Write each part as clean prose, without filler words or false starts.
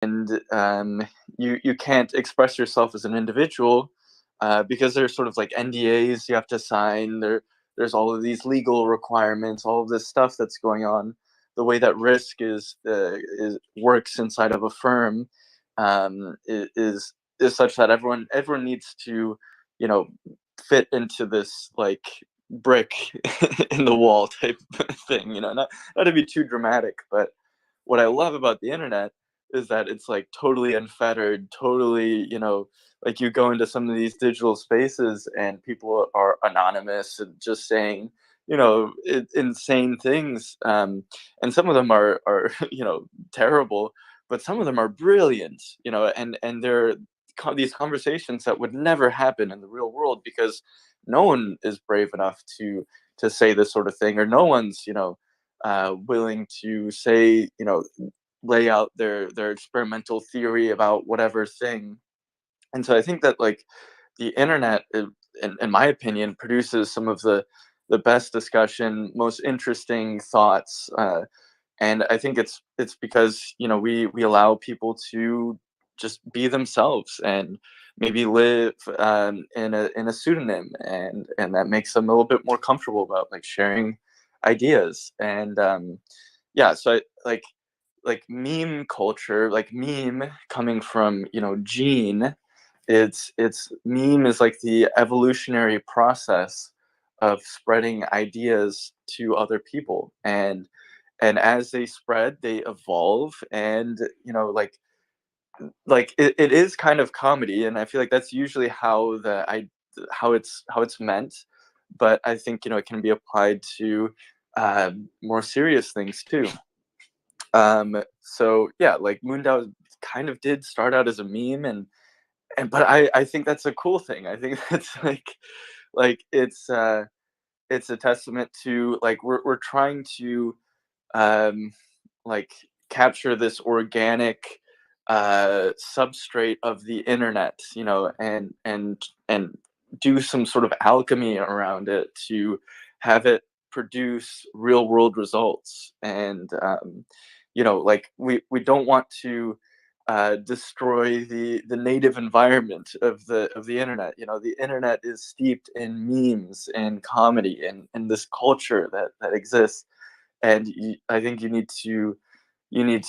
and you can't express yourself as an individual because there's sort of like NDAs you have to sign. There's all of these legal requirements, all of this stuff that's going on. The way that risk is works inside of a firm is such that everyone needs to, you know, fit into this like brick in the wall type thing. You know, not to be too dramatic, but what I love about the internet is that it's like totally unfettered, totally, you know, like you go into some of these digital spaces and people are anonymous and just saying, you know, insane things. And some of them are, you know, terrible, but some of them are brilliant, you know, and they're these conversations that would never happen in the real world because no one is brave enough to say this sort of thing, or no one's, you know, willing to say, you know, lay out their experimental theory about whatever thing. And so I think that like the internet, in my opinion, produces some of the best discussion, most interesting thoughts. And I think it's because, you know, we allow people to just be themselves and maybe live in a pseudonym, and that makes them a little bit more comfortable about like sharing ideas. And yeah, so like meme culture, like meme coming from, you know, gene, it's meme is like the evolutionary process of spreading ideas to other people, and as they spread they evolve, and you know, like it is kind of comedy, and I feel like that's usually how it's meant, but I think, you know, it can be applied to more serious things too. So yeah, like MoonDAO kind of did start out as a meme, and but I think that's a cool thing. I think that's like it's a testament to like we're trying to um like capture this organic substrate of the internet, you know, and do some sort of alchemy around it to have it produce real world results. And you know, like we don't want to destroy the native environment of the internet. You know, the internet is steeped in memes and comedy and this culture that exists, and I think you need to you need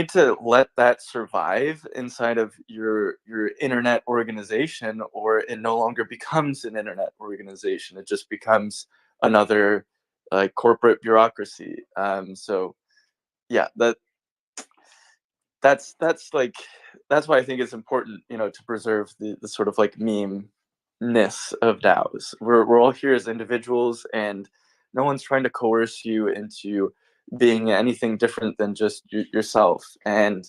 to let that survive inside of your internet organization, or it no longer becomes an internet organization. It just becomes another like corporate bureaucracy. So yeah, that's like that's why I think it's important, you know, to preserve the sort of like meme ness of DAOs. We're all here as individuals, and no one's trying to coerce you into being anything different than just yourself. And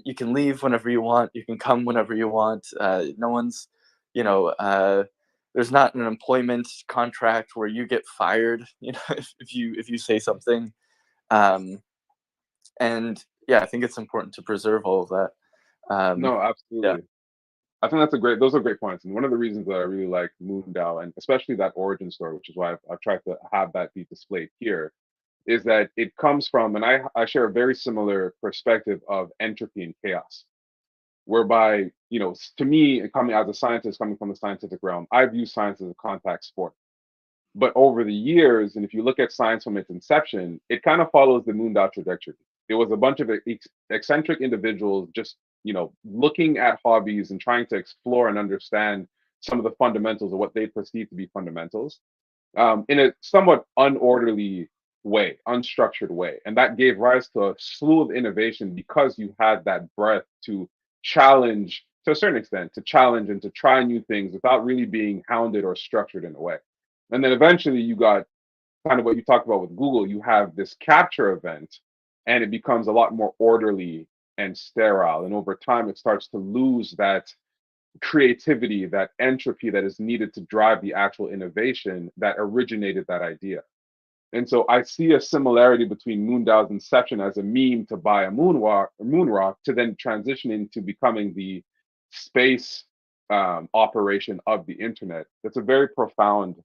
you can leave whenever you want. You can come whenever you want. No one's, you know, there's not an employment contract where you get fired, you know, if you say something. Um, and yeah, I think it's important to preserve all of that. No, Yeah. absolutely. I think those are great points. And one of the reasons that I really like MoonDAO, and especially that origin story, which is why I've tried to have that be displayed here, is that it comes from, and I share a very similar perspective of entropy and chaos, whereby, you know, to me, coming as a scientist, coming from the scientific realm, I view science as a contact sport. But over the years, and if you look at science from its inception, it kind of follows the MoonDAO trajectory. It was a bunch of eccentric individuals just, you know, looking at hobbies and trying to explore and understand some of the fundamentals of what they perceive to be fundamentals, in a somewhat unorderly way, unstructured way. And that gave rise to a slew of innovation because you had that breadth to challenge, to a certain extent, to challenge and to try new things without really being hounded or structured in a way. And then eventually you got kind of what you talked about with Google. You have this capture event, and it becomes a lot more orderly and sterile. And over time, it starts to lose that creativity, that entropy that is needed to drive the actual innovation that originated that idea. And so I see a similarity between MoonDAO's inception as a meme to buy a moon rock to then transitioning to becoming the space operation of the internet. That's a very profound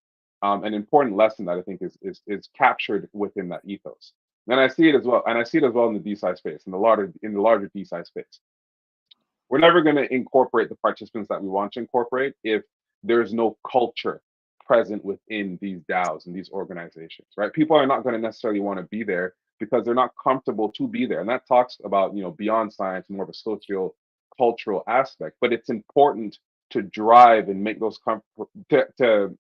and important lesson that I think is captured within that ethos. And I see it as well. And I see it as well in the DeSci space, in the larger DeSci space. We're never going to incorporate the participants that we want to incorporate if there's no culture present within these DAOs and these organizations, right? People are not going to necessarily want to be there because they're not comfortable to be there. And that talks about, beyond science, more of a social cultural aspect, but it's important to drive and make those to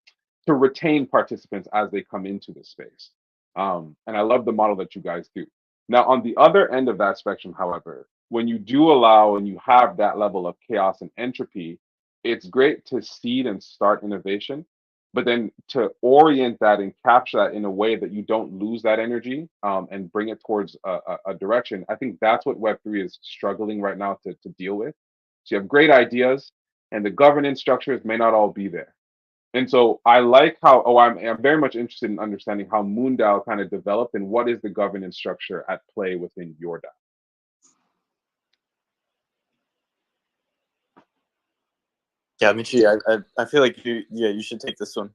retain participants as they come into the space. And I love the model that you guys do. Now, on the other end of that spectrum, however, when you do allow and you have that level of chaos and entropy, it's great to seed and start innovation, but then to orient that and capture that in a way that you don't lose that energy, and bring it towards a direction. I think that's what Web3 is struggling right now to deal with. So you have great ideas, and the governance structures may not all be there. And so I like how, I'm very much interested in understanding how MoonDAO kind of developed and what is the governance structure at play within your DAO. Yeah, Michi, I feel like you should take this one.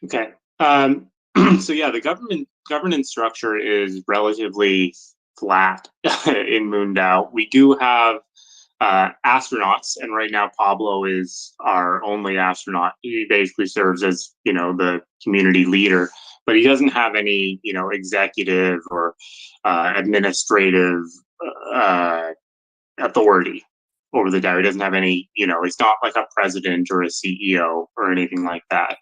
Okay. So yeah, the governance structure is relatively flat in MoonDAO. We do have astronauts, and right now Pablo is our only astronaut. He basically serves as, the community leader, but he doesn't have any, executive or administrative authority over the DAO. He doesn't have any, it's not like a president or a CEO or anything like that.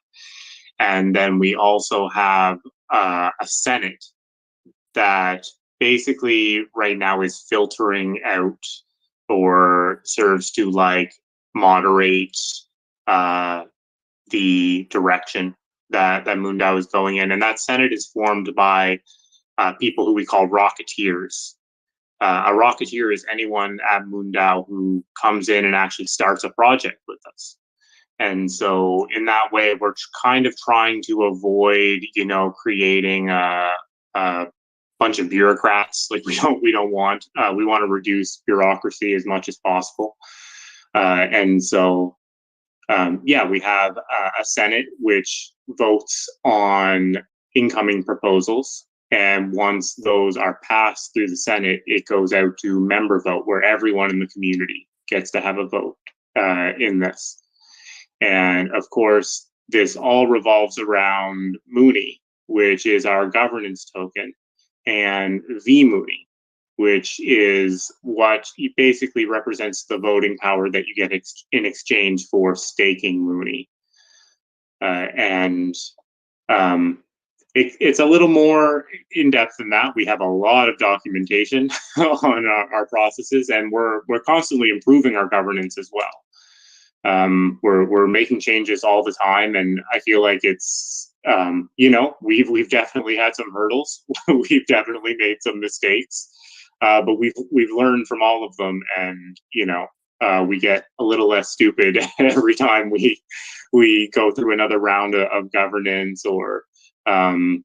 And then we also have a Senate that basically right now is filtering out or serves to moderate the direction that MoonDAO is going in. And that Senate is formed by people who we call rocketeers. A rocketeer is anyone at MoonDAO who comes in and actually starts a project with us. And so in that way, we're kind of trying to avoid, creating a bunch of bureaucrats. Like we don't want. We want to reduce bureaucracy as much as possible. And so, we have a Senate which votes on incoming proposals. And once those are passed through the Senate, it goes out to member vote, where everyone in the community gets to have a vote in this. And of course, this all revolves around Mooney, which is our governance token, and vMooney, which is what basically represents the voting power that you get in exchange for staking Mooney. It's a little more in depth than that. We have a lot of documentation on our processes, and we're constantly improving our governance as well. We're making changes all the time, and I feel like it's we've definitely had some hurdles. We've definitely made some mistakes, but we've learned from all of them, and we get a little less stupid every time we go through another round of governance, or go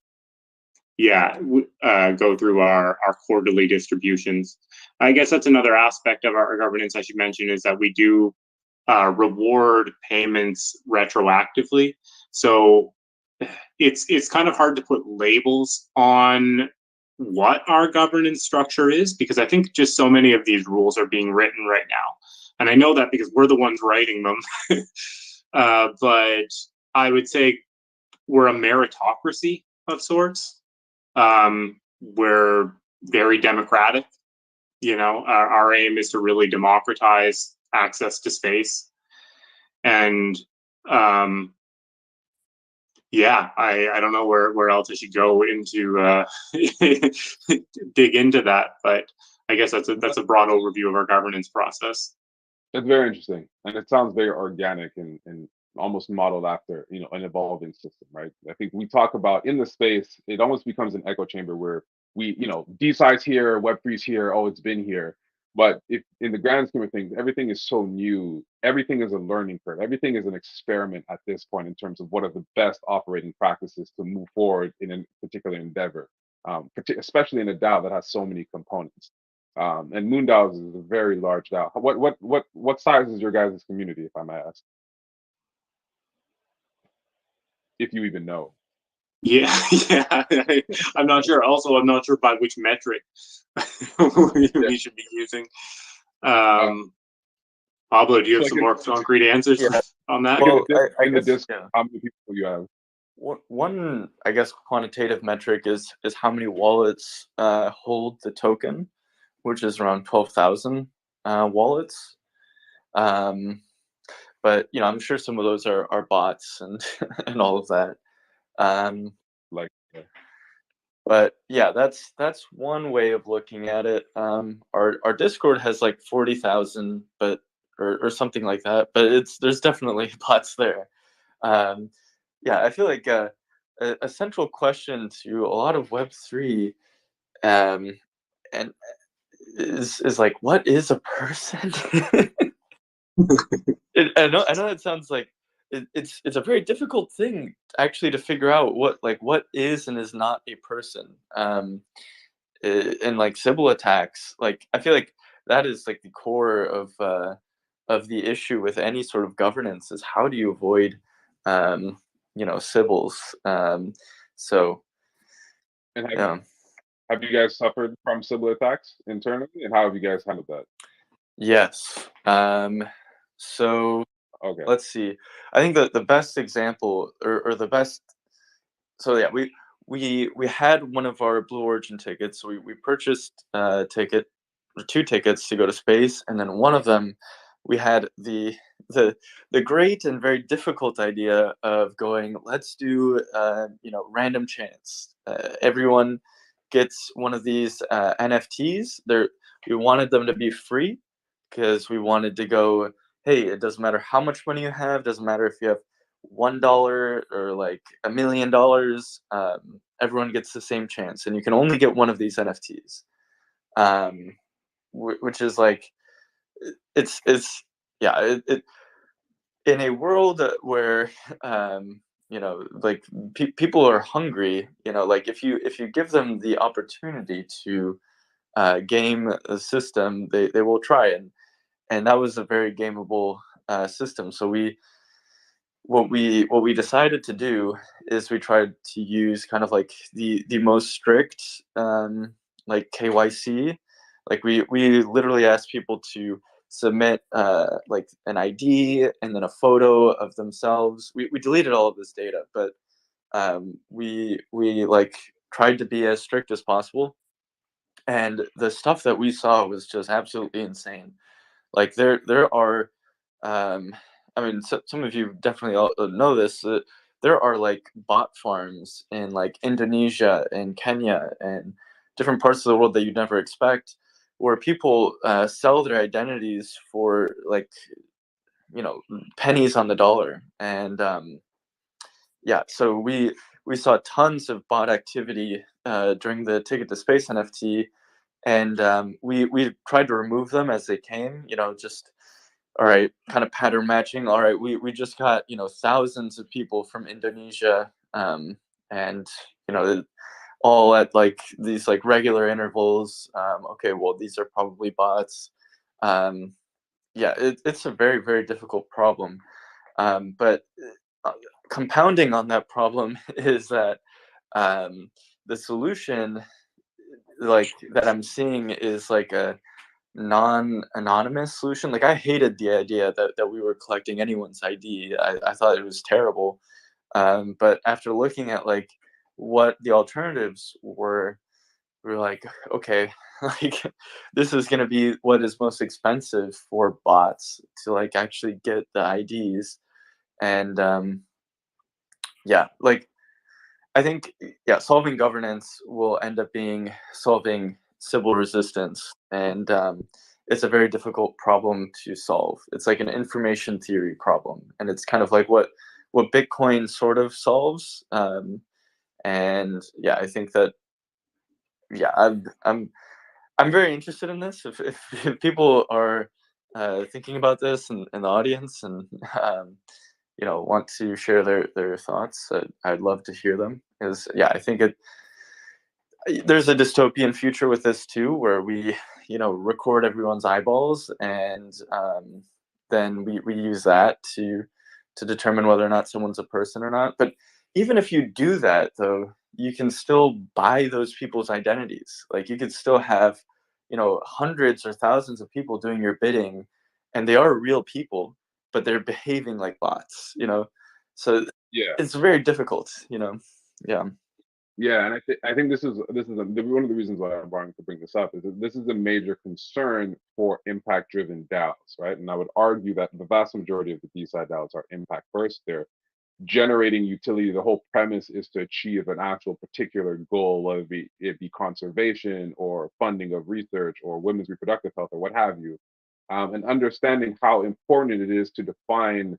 through our quarterly distributions. I guess that's another aspect of our governance I should mention, is that we do reward payments retroactively. So it's kind of hard to put labels on what our governance structure is, because I think just so many of these rules are being written right now. And I know that because we're the ones writing them. But I would say we're a meritocracy of sorts. We're very democratic. Our aim is to really democratize access to space. And I don't know where else I should go into dig into that, but I guess that's a broad overview of our governance process. It's very interesting, and it sounds very organic and almost modeled after an evolving system, right? I think we talk about in the space, it almost becomes an echo chamber where we DeSci's here, Web3's here, oh, it's been here. But if in the grand scheme of things, everything is so new, everything is a learning curve, everything is an experiment at this point in terms of what are the best operating practices to move forward in a particular endeavor, especially in a DAO that has so many components. And MoonDAO is a very large DAO. What size is your guys' community, if I may ask? If you even know. Yeah, yeah. I'm not sure. Also, I'm not sure by which metric Yeah. we should be using. Uh, Pablo, do you so have like some more concrete answers Yeah. on that? in the Well, I in the guess disc, yeah. how many people you have? One I guess quantitative metric is how many wallets hold the token, which is around 12,000 wallets. Um, but I'm sure some of those are bots and and all of that. Um, Like, but yeah, that's one way of looking at it. Our Discord has like 40,000, but or something like that. But there's definitely bots there. Um, yeah, I feel like a central question to a lot of Web3 um, and is like, what is a person? I know that sounds like it's a very difficult thing actually to figure out what is and is not a person. And like Sybil attacks, like I feel like that is like the core of the issue with any sort of governance is how do you avoid Sybils. So and yeah. have you guys suffered from similar attacks internally, and how have you guys handled that? Yes. So Okay. let's see. I think that the best example or the best. So yeah, we had one of our Blue Origin tickets. So we purchased a ticket or two tickets to go to space, and then one of them we had the the great and very difficult idea of going. Let's do random chance. Everyone gets one of these NFTs. We wanted them to be free because we wanted to go. Hey, it doesn't matter how much money you have. Doesn't matter if you have $1 or like $1 million. Everyone gets the same chance, and you can only get one of these NFTs. Which is like it's yeah. In a world where like people are hungry, like if you give them the opportunity to game a system, they will try, and that was a very gameable system. So what we decided to do is we tried to use kind of like the most strict like KYC. Like we literally asked people to submit like an ID and then a photo of themselves. We deleted all of this data, but we like tried to be as strict as possible. And the stuff that we saw was just absolutely insane. Like there are, I mean, some of you definitely all know this. There are like bot farms in like Indonesia and Kenya and different parts of the world that you'd never expect, where people sell their identities for like pennies on the dollar. And yeah, so we saw tons of bot activity during the Ticket to Space NFT, and we tried to remove them as they came. Just all right, kind of pattern matching. All right, we just got thousands of people from Indonesia, and all at like these like regular intervals. Okay, well these are probably bots. Um, yeah, it's a very very difficult problem, but uh, compounding on that problem is that the solution like that I'm seeing is like a non-anonymous solution. Like I hated the idea that we were collecting anyone's ID. I thought it was terrible. But after looking at like what the alternatives were, we were like, okay, like this is gonna be what is most expensive for bots to like actually get the IDs. And yeah, like I think yeah, solving governance will end up being solving civil resistance, and it's a very difficult problem to solve. It's like an information theory problem, and it's kind of like what Bitcoin sort of solves. And yeah, I think that yeah, I'm very interested in this. If people are thinking about this in the audience and want to share their thoughts, I'd love to hear them. Because yeah, I think there's a dystopian future with this too, where we record everyone's eyeballs, and then we use that to determine whether or not someone's a person or not. But even if you do that, though, you can still buy those people's identities. Like you could still have, hundreds or thousands of people doing your bidding, and they are real people, but they're behaving like bots. So Yeah. it's very difficult. Yeah. Yeah, and I think one of the reasons why I'm wanting to bring this up is that this is a major concern for impact-driven DAOs, right? And I would argue that the vast majority of the DeSci DAOs are impact first. They're generating utility. The whole premise is to achieve an actual particular goal, whether it be conservation or funding of research or women's reproductive health or what have you, and understanding how important it is to define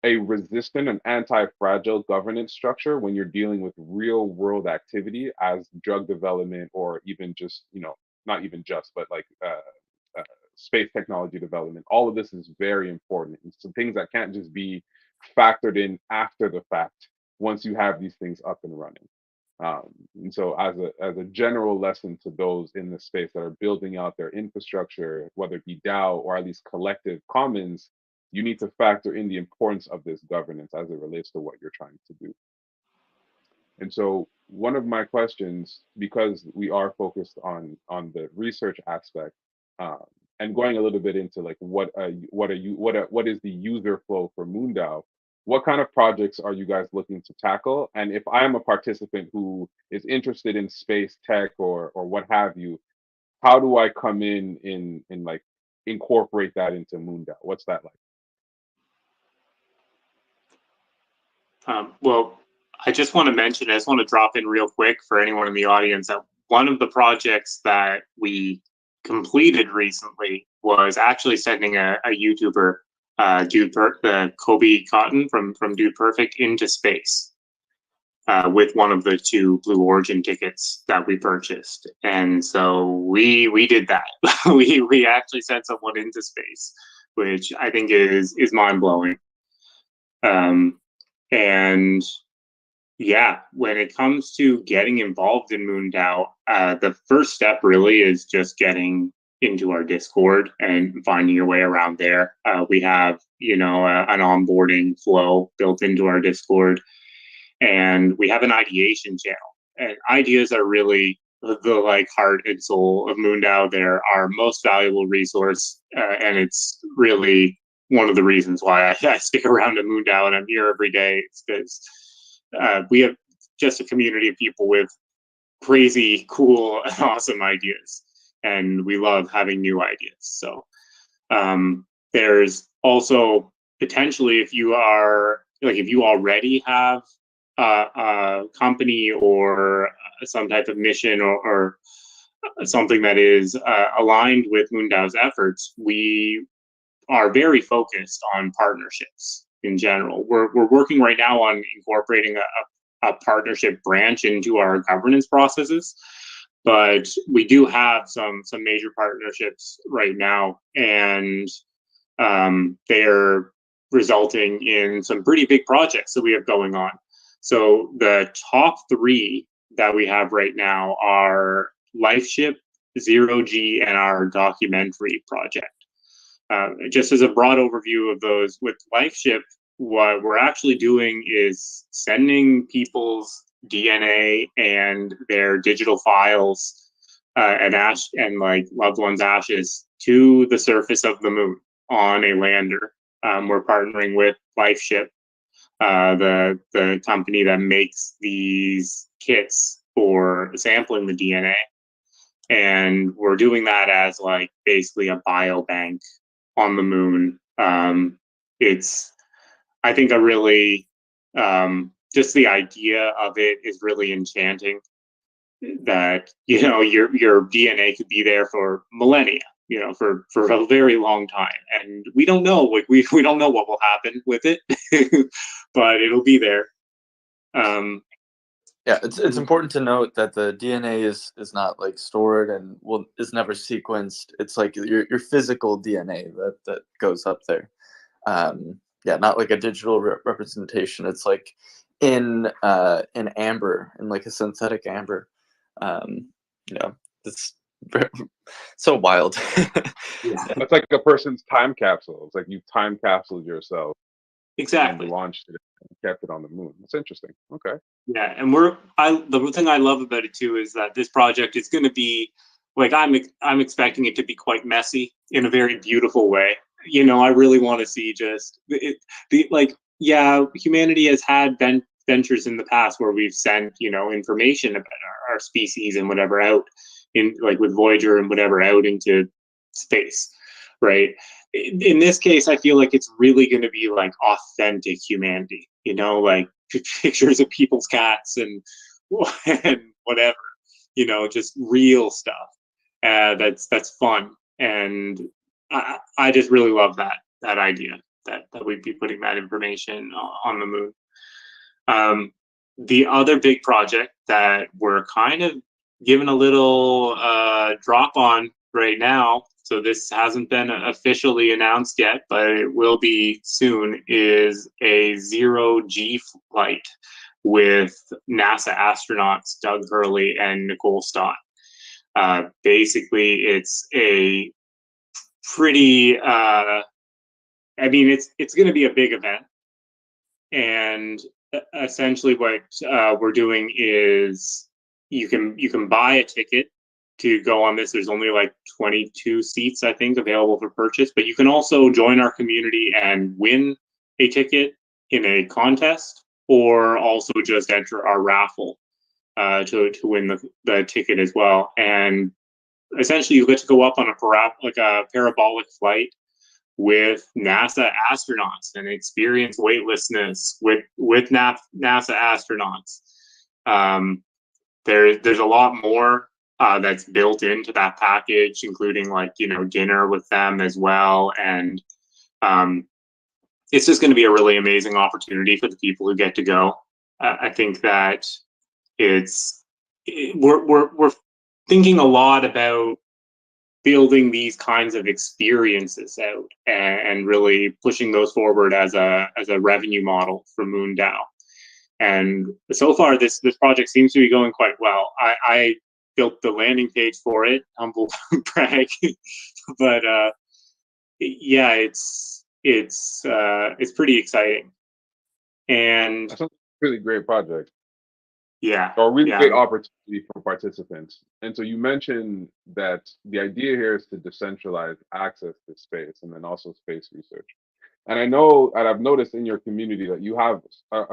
a resistant and anti-fragile governance structure when you're dealing with real world activity as drug development, or even just, not even just, but like space technology development. All of this is very important. And some things that can't just be factored in after the fact once you have these things up and running. And so as a general lesson to those in the space that are building out their infrastructure, whether it be DAO or at least collective commons, you need to factor in the importance of this governance as it relates to what you're trying to do. And so one of my questions, because we are focused on the research aspect, and going a little bit into like what is the user flow for MoonDAO, what kind of projects are you guys looking to tackle? And if I am a participant who is interested in space tech or what have you, how do I come in like incorporate that into MoonDAO? What's that like? Well, I just want to drop in real quick for anyone in the audience that one of the projects that we completed recently was actually sending a YouTuber, the Kobe Cotton from Dude Perfect, into space with one of the 2 Blue Origin tickets that we purchased. And so we did that. we actually sent someone into space, which I think is mind blowing. And yeah, when it comes to getting involved in MoonDAO, the first step really is just getting into our Discord and finding your way around there. We have, an onboarding flow built into our Discord, and we have an ideation channel. And ideas are really the heart and soul of MoonDAO. They're our most valuable resource, and it's really one of the reasons why I stick around at MoonDAO and I'm here every day. It's because we have just a community of people with crazy, cool, and awesome ideas, and we love having new ideas. So there's also potentially, if you already have a company or some type of mission or something that is aligned with MoonDAO's efforts, we are very focused on partnerships in general. We're working right now on incorporating a partnership branch into our governance processes, but we do have some major partnerships right now, and they're resulting in some pretty big projects that we have going on. So the top 3 that we have right now are LifeShip, Zero G, and our documentary project. Just as a broad overview of those, with LifeShip, what we're actually doing is sending people's DNA and their digital files and loved ones' ashes to the surface of the moon on a lander. We're partnering with LifeShip, the company that makes these kits for sampling the DNA, and we're doing that as basically a biobank on the moon. It's, I think, a really just the idea of it is really enchanting. That your DNA could be there for millennia, for a very long time, and we don't know. We don't know what will happen with it, but it'll be there. Yeah, it's important to note that the DNA is not stored and is never sequenced. It's like your physical DNA that goes up there. Yeah, not like a digital representation. It's like in amber, in a synthetic amber. It's so wild. Yeah. It's like a person's time capsule. It's like you time capsuled yourself. Exactly. launched it and kept it on the moon. That's interesting. Okay. Yeah, and the thing I love about it too is that this project is going to be like I'm expecting it to be quite messy in a very beautiful way. You know, I really want to see just yeah, humanity has had ventures in the past where we've sent, you know, information about our species and whatever out in, like with Voyager and whatever, out into space, right? In this case, I feel like it's really going to be like authentic humanity, you know, like pictures of people's cats and and whatever, you know, just real stuff. That's fun, and I just really love that idea that we'd be putting that information on the moon. The other big project that we're kind of given a little drop on right now, so this hasn't been officially announced yet, but it will be soon, is a zero-G flight with NASA astronauts Doug Hurley and Nicole Stott. Basically, it's a pretty, I mean, it's going to be a big event, and essentially what we're doing is you can buy a ticket to go on this. There's only like 22 seats, I think, available for purchase, but you can also join our community and win a ticket in a contest, or also just enter our raffle to win the ticket as well. And essentially, you get to go up on a parabolic flight with NASA astronauts and experience weightlessness with NASA astronauts. There's a lot more that's built into that package, including, like, you know, dinner with them as well. And it's just going to be a really amazing opportunity for the people who get to go. I think that we're thinking a lot about building these kinds of experiences out and really pushing those forward as a revenue model for MoonDAO. And so far, this project seems to be going quite well. I built the landing page for it, humble brag, but yeah, it's pretty exciting. And That's a really great project. Yeah, or a really yeah, great opportunity for participants. And so you mentioned that the idea here is to decentralize access to space and then also space research. And I know, and I've noticed in your community that you have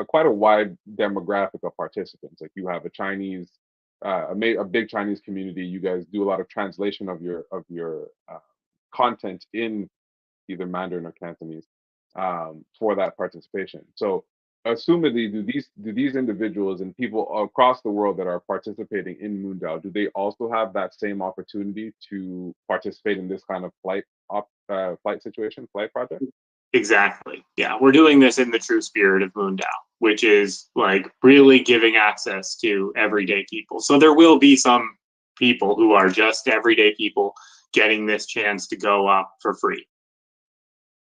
quite a wide demographic of participants. Like you have a Chinese, a big Chinese community. You guys do a lot of translation of your content in either Mandarin or Cantonese for that participation. So assumedly, do these individuals and people across the world that are participating in MoonDAO, do they also have that same opportunity to participate in this kind of flight project? exactly. Yeah, we're doing this in the true spirit of MoonDAO, which is like really giving access to everyday people. So there will be some people who are just everyday people getting this chance to go up for free,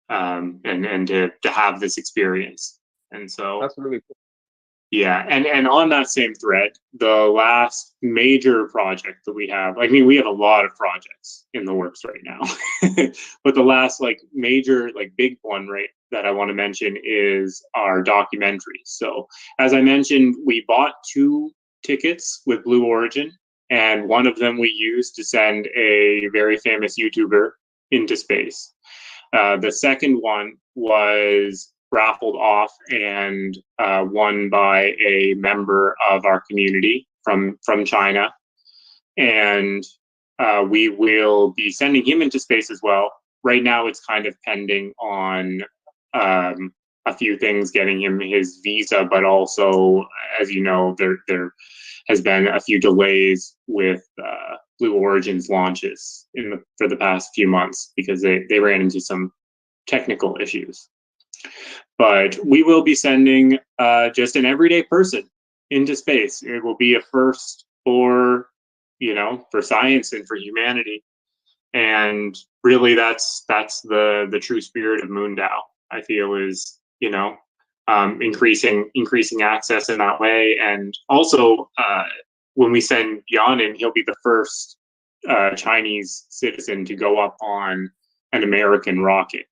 and to have this experience. And so that's really cool. Yeah, and on that same thread, the last major project that we have, I mean, we have a lot of projects in the works right now, but the last like major, like big one, right, that I want to mention is our documentary. So as I mentioned, we bought 2 tickets with Blue Origin, and one of them we used to send a very famous YouTuber into space. The second one was raffled off and won by a member of our community from China, and we will be sending him into space as well. Right now, it's kind of pending on a few things, getting him his visa, but also, as you know, there has been a few delays with Blue Origin's launches for the past few months because they ran into some technical issues. But we will be sending just an everyday person into space. It will be a first for, you know, for science and for humanity. And really, that's the true spirit of MoonDAO. I feel is, you know, increasing access in that way. And also, when we send Jan in, he'll be the first Chinese citizen to go up on an American rocket,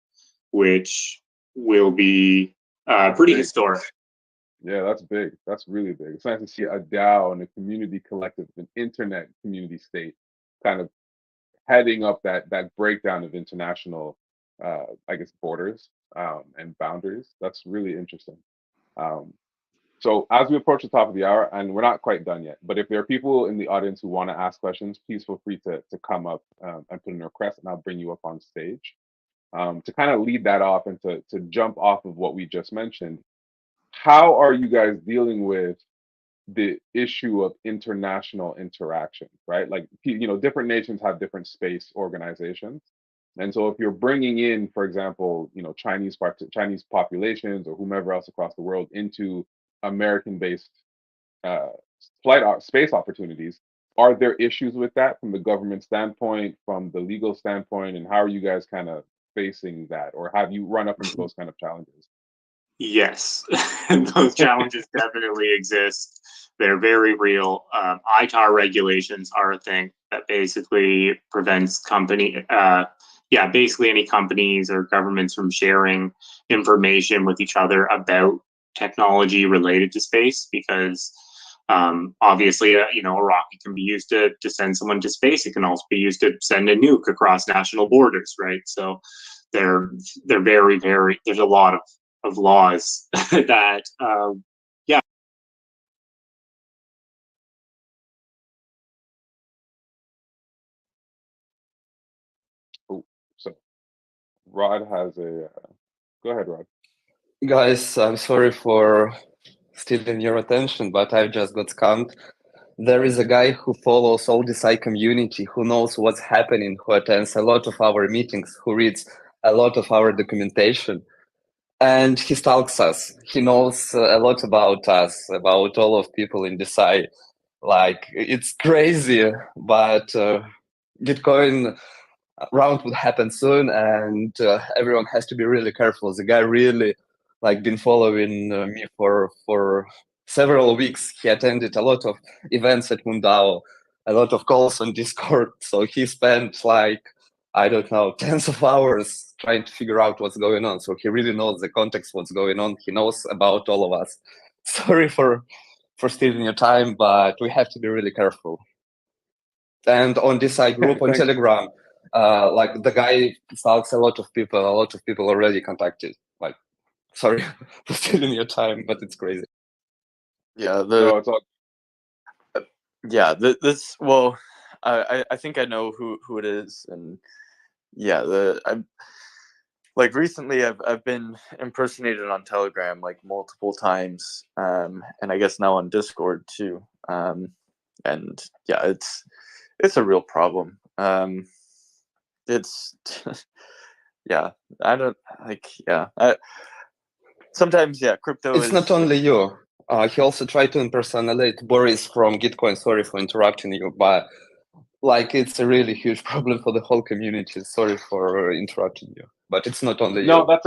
which will be Pretty historic. Yeah, that's big. That's really big. It's nice to see a DAO and a community collective, an internet community state, kind of heading up that breakdown of international, I guess, borders and boundaries. That's really interesting. Um, so as we approach the top of the hour, and we're not quite done yet, but if there are people in the audience who want to ask questions, please feel free to come up and put in a request, and I'll bring you up on stage. To kind of lead that off and to jump off of what we just mentioned, how are you guys dealing with the issue of international interaction, right? Like, different nations have different space organizations. And so if you're bringing in, for example, Chinese populations or whomever else across the world into American-based uh, space opportunities, are there issues with that from the government standpoint, from the legal standpoint, and how are you guys kind of facing that, or have you run up into those kind of challenges? Yes, those challenges definitely exist. They're very real. ITAR regulations are a thing that basically prevents basically any companies or governments from sharing information with each other about technology related to space, because obviously, a rocket can be used to send someone to space. It can also be used to send a nuke across national borders, right? So they're very, very. There's a lot of laws that yeah. Oh, so Rod has a. Go ahead, Rod. Guys, I'm sorry for stealing your attention, but I've just got scammed. There is a guy who follows all DeSci community, who knows what's happening, who attends a lot of our meetings, who reads a lot of our documentation, and he stalks us. He knows a lot about us, about all of people in DeSci. Like, it's crazy, but Gitcoin round would happen soon, and everyone has to be really careful. The guy really been following me for several weeks. He attended a lot of events at MoonDAO, a lot of calls on Discord. So he spent I don't know, tens of hours trying to figure out what's going on. So he really knows the context, what's going on. He knows about all of us. Sorry for stealing your time, but we have to be really careful. And on this side group on Telegram, the guy stalks a lot of people. A lot of people already contacted. Sorry for stealing your time, but it's crazy. Yeah, No, it's all. yeah. This well, I think I know who it is, and yeah, I'm recently I've been impersonated on Telegram multiple times, and I guess now on Discord too, and yeah, it's a real problem. It's yeah, I don't sometimes crypto It's is not only you. He also tried to impersonate Boris from Gitcoin. Sorry for interrupting you, but it's a really huge problem for the whole community. Sorry for interrupting you, but it's not only No, you. that's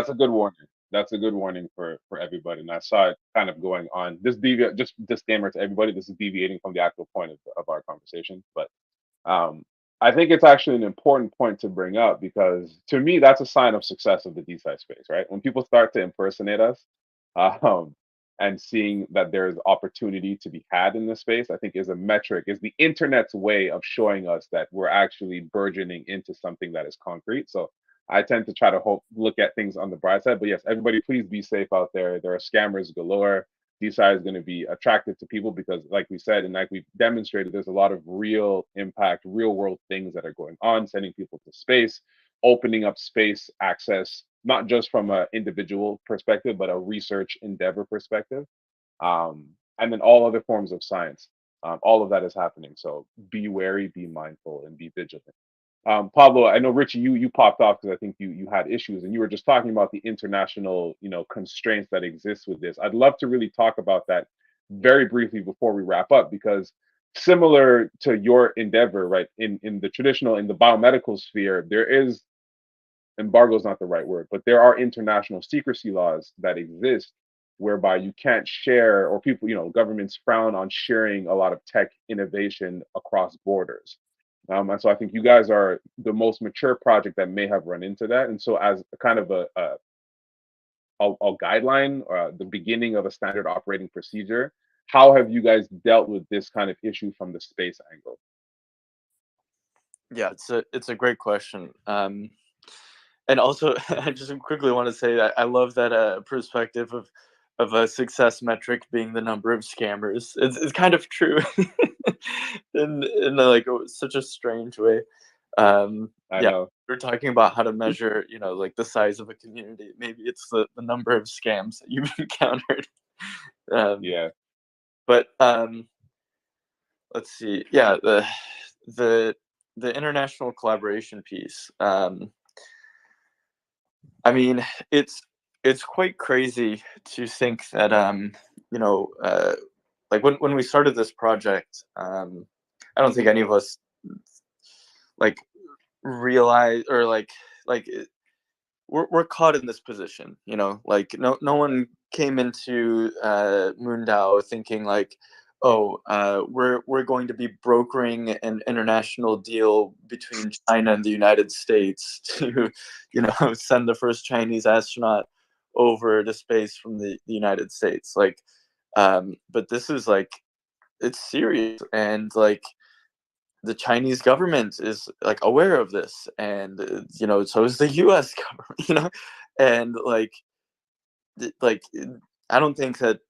a good warning. That's a good warning for everybody. And I saw it kind of going on. Just disclaimer to everybody. This is deviating from the actual point of our conversation, but I think it's actually an important point to bring up, because to me that's a sign of success of the DeSci space, right? When people start to impersonate us, um, and seeing that there's opportunity to be had in this space, I think is a metric, is the internet's way of showing us that we're actually burgeoning into something that is concrete. So I tend to try to look at things on the bright side. But yes, everybody, please be safe out there. There are scammers galore. DeSci is going to be attractive to people because, like we said, and like we've demonstrated, there's a lot of real impact, real world things that are going on, sending people to space, opening up space access, not just from an individual perspective, but a research endeavor perspective. And then all other forms of science. All of that is happening. So be wary, be mindful, and be vigilant. Pablo, I know Richie, you popped off because I think you had issues, and you were just talking about the international, constraints that exist with this. I'd love to really talk about that very briefly before we wrap up, because similar to your endeavor, right, in the biomedical sphere, there is, embargo is not the right word, but there are international secrecy laws that exist whereby you can't share, or people, governments frown on sharing a lot of tech innovation across borders. And so I think you guys are the most mature project that may have run into that. And so as a kind of a a guideline or the beginning of a standard operating procedure? How have you guys dealt with this kind of issue from the space angle? Yeah, it's a great question. And also, I just quickly want to say that I love that perspective of a success metric being the number of scammers. It's kind of true in like such a strange way. I Yeah, know. we're talking about how to measure, like the size of a community. Maybe it's the number of scams that you've encountered. Yeah. But let's see. Yeah, the the international collaboration piece. I mean, it's quite crazy to think that like when we started this project, I don't think any of us like realize or like we're caught in this position, like no one came into MoonDAO thinking like, oh, we're going to be brokering an international deal between China and the United States to send the first Chinese astronaut over to space from the United States, like, but this is like, it's serious, and like the Chinese government is like aware of this, and so is the U.S. government, and like I don't think that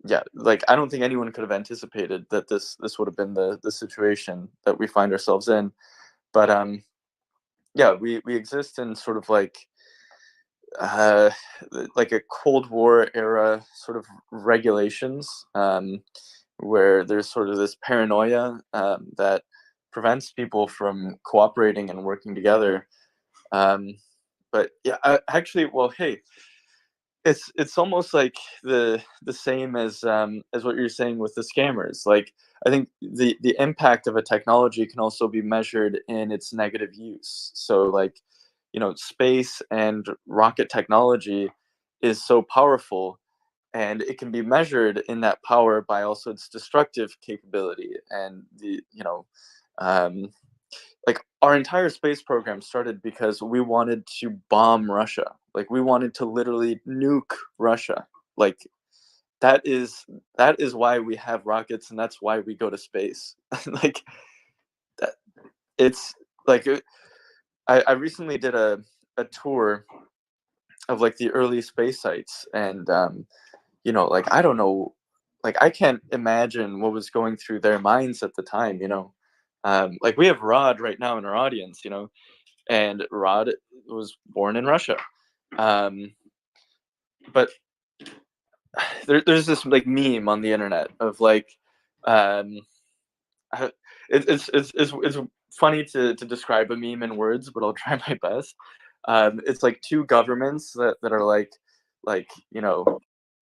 yeah, like I don't think anyone could have anticipated that this would have been the situation that we find ourselves in. But yeah, we exist in sort of uh like a Cold War era sort of regulations, where there's sort of this paranoia that prevents people from cooperating and working together. Um, but yeah, actually, well, hey, it's almost like the same as what you're saying with the scammers. Like, I think the impact of a technology can also be measured in its negative use. So like, space and rocket technology is so powerful, and it can be measured in that power by also its destructive capability. And um, like our entire space program started because we wanted to bomb Russia. Like we wanted to literally nuke Russia. Like that is why we have rockets, and that's why we go to space. Like that, it's like I recently did a tour of like the early space sites, and like I don't know, like I can't imagine what was going through their minds at the time. Like we have Rod right now in our audience, and Rod was born in Russia. But there's this like meme on the internet of like, um, it's funny to describe a meme in words, but I'll try my best. It's like two governments that are like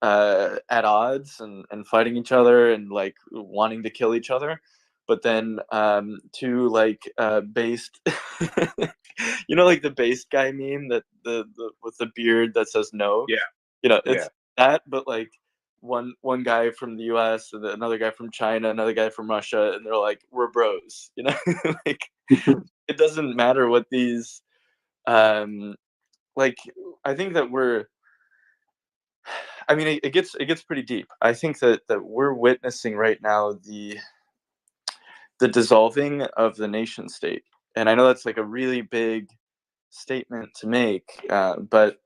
at odds and fighting each other and like wanting to kill each other, but then two like based like the based guy meme, that the with the beard that says no. Yeah. It's Yeah. that, but like one guy from the US and another guy from China, another guy from Russia, and they're like, we're bros, like it doesn't matter what these um like I think that I mean, it gets pretty deep. I think that we're witnessing right now the dissolving of the nation state, and I know that's like a really big statement to make, but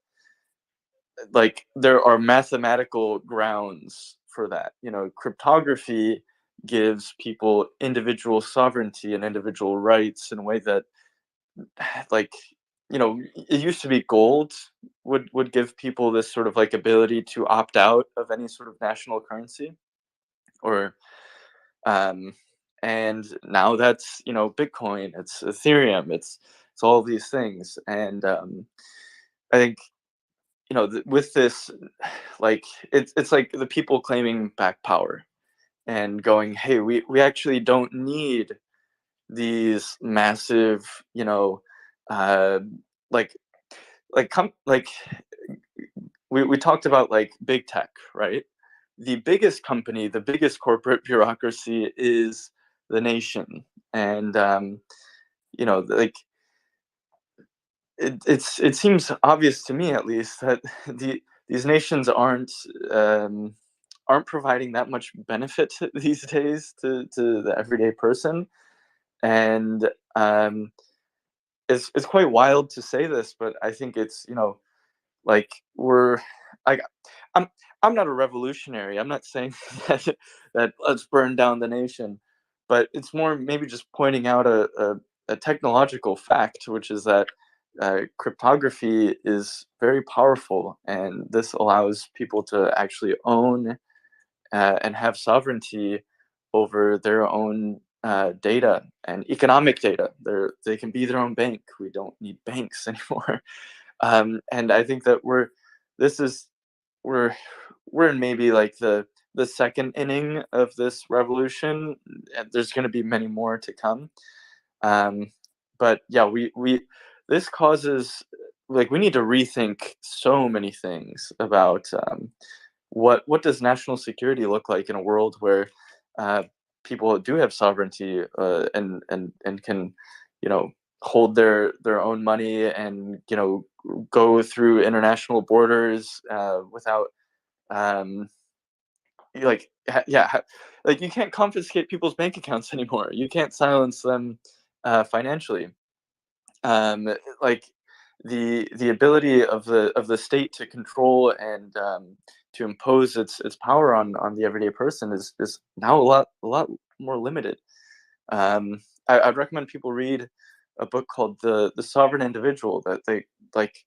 like there are mathematical grounds for that. Cryptography gives people individual sovereignty and individual rights in a way that, like, it used to be gold would give people this sort of like ability to opt out of any sort of national currency, or um and now that's Bitcoin, it's Ethereum, it's all these things. And I think with this, like it's like the people claiming back power and going, hey, we actually don't need these massive, uh like like we talked about like big tech, right? The biggest company, the biggest corporate bureaucracy is the nation. And like it seems obvious to me, at least, that these nations aren't providing that much benefit these days to the everyday person. And it's quite wild to say this, but I think it's, like, we're like, I'm I'm not a revolutionary. I'm not saying that let's burn down the nation, but it's more maybe just pointing out a technological fact, which is that cryptography is very powerful, and this allows people to actually own and have sovereignty over their own data and economic data. They can be their own bank. We don't need banks anymore. And I think that this is we're we're in maybe like the second inning of this revolution, and there's going to be many more to come. Um, but yeah, we this causes, like, we need to rethink so many things about what does national security look like in a world where uh, people do have sovereignty, and can, hold their own money, and go through international borders without um, like, you can't confiscate people's bank accounts anymore. You can't silence them financially. um, like, the ability of the state to control and to impose its power on the everyday person is now a lot more limited. I'd recommend people read a book called the Sovereign Individual, that they like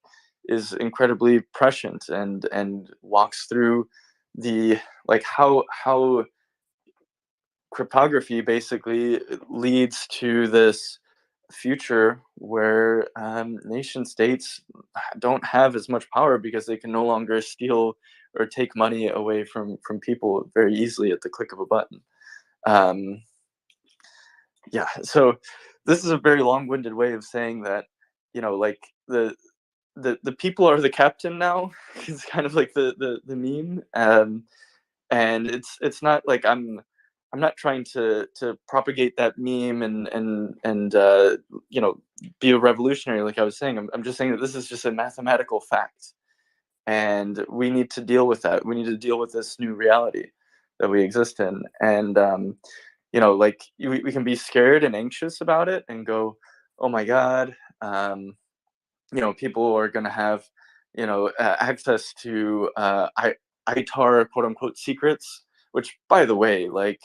is incredibly prescient and walks through the like how cryptography basically leads to this future where nation states don't have as much power because they can no longer steal or take money away from people very easily at the click of a button. Um, yeah, so this is a very long-winded way of saying that, like, the people are the captain now. It's kind of like the meme. And it's not like I'm not trying to propagate that meme and be a revolutionary, like I was saying. I'm just saying that this is just a mathematical fact, and we need to deal with that. We need to deal with this new reality that we exist in. And like, we can be scared and anxious about it and go, oh my god, people are going to have access to ITAR, quote unquote, secrets, which, by the way, like,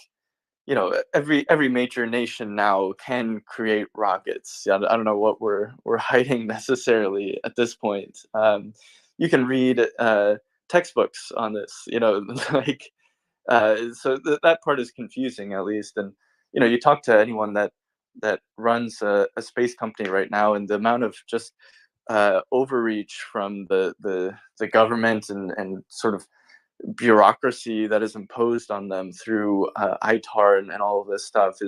every major nation now can create rockets. I don't know what we're hiding necessarily at this point. You can read textbooks on this, like, so that part is confusing, at least. And you talk to anyone that runs a space company right now, and the amount of just overreach from the government and sort of bureaucracy that is imposed on them through ITAR and all of this stuff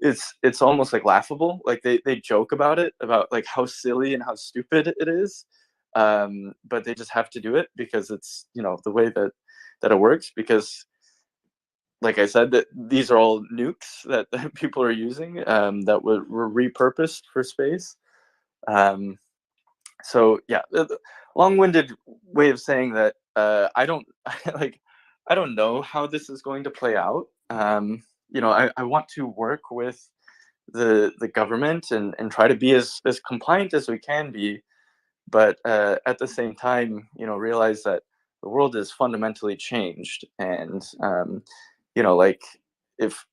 it's almost like laughable. Like, they joke about it, about like how silly and how stupid it is, but they just have to do it because it's the way that it works. Because, like I said, that these are all nukes that people are using, that were repurposed for space. So yeah, long-winded way of saying that I don't like I don't know how this is going to play out. I want to work with the government and try to be as compliant as we can be, but at the same time, realize that the world is fundamentally changed. And like, if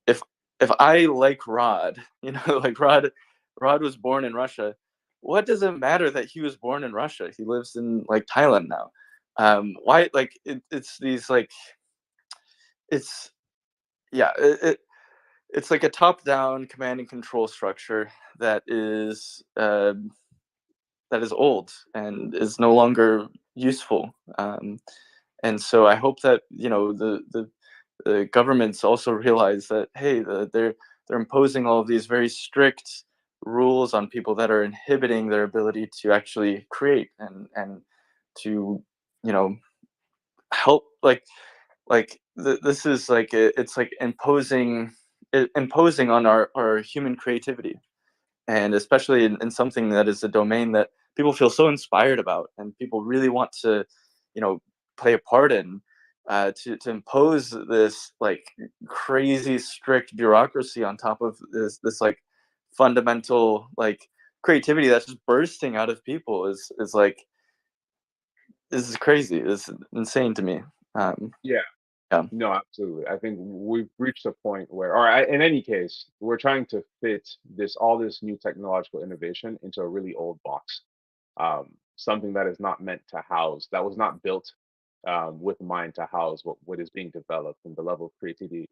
I like Rod, like Rod was born in Russia. What does it matter that he was born in Russia? He lives in, like, Thailand now. Why? Like, it's these, like, it's yeah, it's like a top-down command and control structure that is old and is no longer useful. And so I hope that the governments also realize that, hey, they're imposing all of these very strict rules on people that are inhibiting their ability to actually create and to help. This is like, it's like imposing on our human creativity, and especially in something that is a domain that people feel so inspired about, and people really want to, play a part in, to impose this like crazy strict bureaucracy on top of this like fundamental like creativity that's just bursting out of people is like, this is crazy. It's insane to me. Yeah. Yeah. No, absolutely. I think we've reached a point where, in any case, we're trying to fit all this new technological innovation into a really old box. Something that is not meant to house, that was not built with mind to house what is being developed, and the level of creativity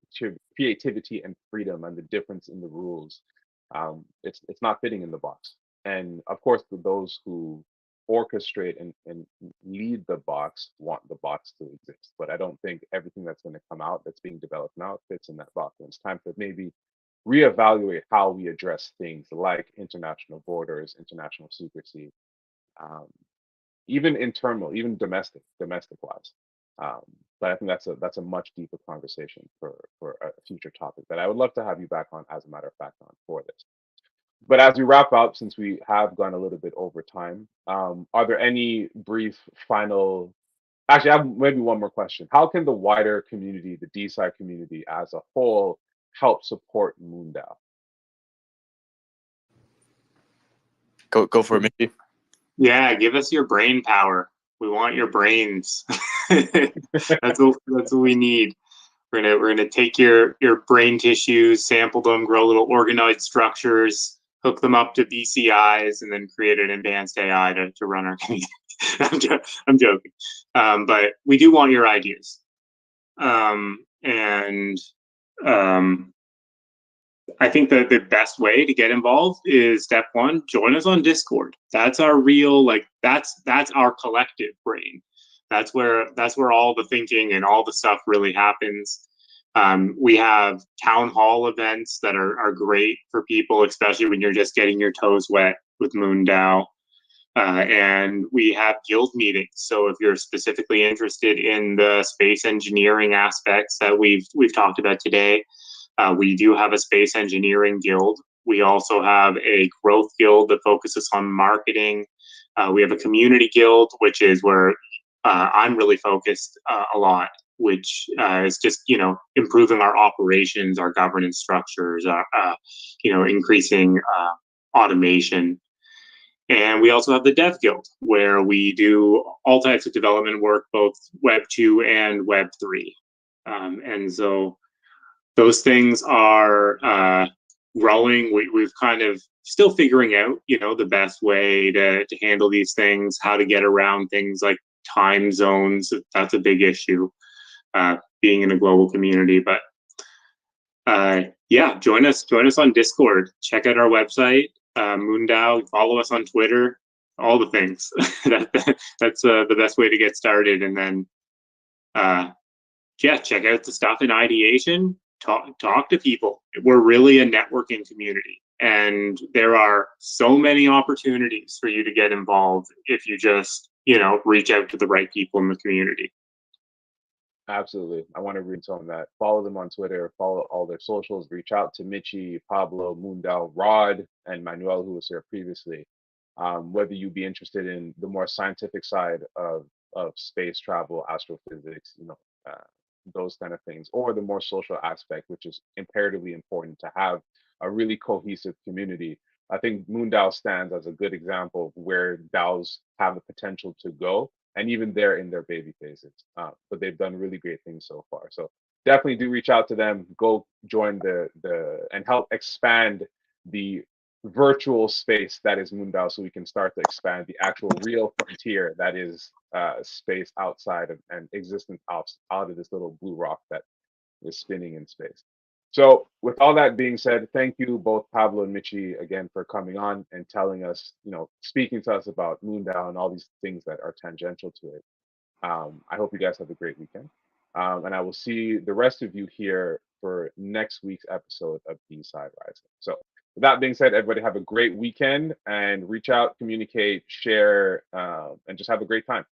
and freedom, and the difference in the rules. It's not fitting in the box. And of course, those who orchestrate and lead the box want the box to exist. But I don't think everything that's going to come out that's being developed now fits in that box. And it's time to maybe reevaluate how we address things like international borders, international secrecy, um, even internal, even domestic wise. Um, but I think that's a much deeper conversation for a future topic that I would love to have you back on, as a matter of fact, on for this. But as we wrap up, since we have gone a little bit over time, are there any brief final? Actually, I have maybe one more question. How can the wider community, the DeSci community as a whole, help support MoonDAO? Go for it, maybe. Yeah, give us your brain power. We want your brains. That's what we need. We're gonna take your brain tissues, sample them, grow little organoid structures, hook them up to BCIs, and then create an advanced AI to run our community. I'm joking, but we do want your ideas, and I think that the best way to get involved is step one: join us on Discord. That's our real, like, that's our collective brain. That's where all the thinking and all the stuff really happens. We have town hall events that are great for people, especially when you're just getting your toes wet with MoonDAO. And we have guild meetings. So if you're specifically interested in the space engineering aspects that we've talked about today, we do have a space engineering guild. We also have a growth guild that focuses on marketing. We have a community guild, which is where I'm really focused a lot, which is just, improving our operations, our governance structures, increasing automation. And we also have the Dev Guild, where we do all types of development work, both Web 2 and Web 3. And so those things are growing. We've kind of still figuring out, the best way to handle these things, how to get around things like time zones. That's a big issue, being in a global community. But yeah, join us on Discord. Check out our website, MoonDAO. Follow us on Twitter. All the things. That's the best way to get started. And then, check out the stuff in ideation. Talk to people. We're really a networking community, and there are so many opportunities for you to get involved if you just, reach out to the right people in the community. Absolutely. I want to reintone that. Follow them on Twitter, follow all their socials, reach out to Michi, Pablo, MoonDAO, Rod, and Manuel, who was here previously. Whether you be interested in the more scientific side of space travel, astrophysics, those kind of things, or the more social aspect, which is imperatively important to have a really cohesive community. I think MoonDAO stands as a good example of where DAOs have the potential to go, and even they're in their baby phases. But they've done really great things so far. So definitely do reach out to them. Go join the and help expand the virtual space that is MoonDAO, so we can start to expand the actual real frontier that is space outside of and existence out of this little blue rock that is spinning in space. So with all that being said, thank you both Pablo and Michi again for coming on and telling us, speaking to us about MoonDAO and all these things that are tangential to it. I hope you guys have a great weekend. And I will see the rest of you here for next week's episode of DeSci Rising. So with that being said, everybody have a great weekend, and reach out, communicate, share, and just have a great time.